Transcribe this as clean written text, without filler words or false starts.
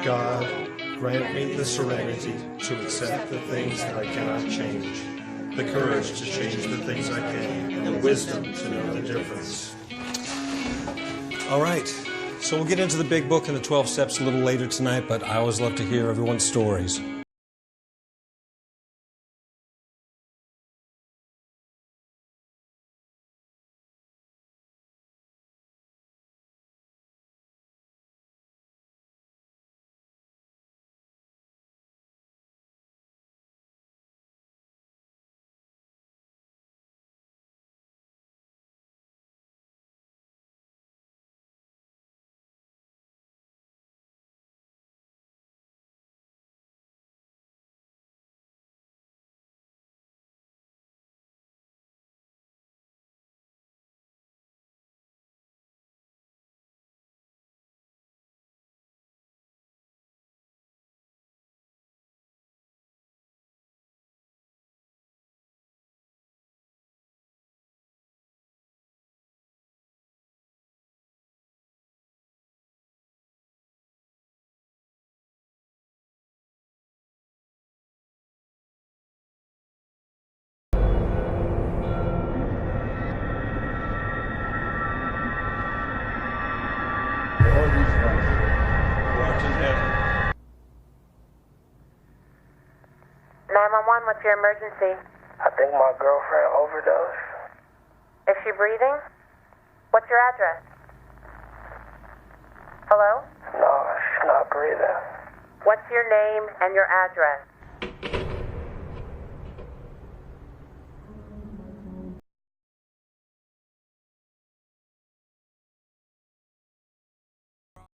God, grant me the serenity to accept the things that I cannot change, the courage to change the things I can, and wisdom to know the difference. All right, so we'll get into the big book and the 12 steps a little later tonight, but I always love to hear everyone's stories. What's your emergency? I think my girlfriend overdosed. Is she breathing? What's your address? Hello? No, she's not breathing. What's your name and your address?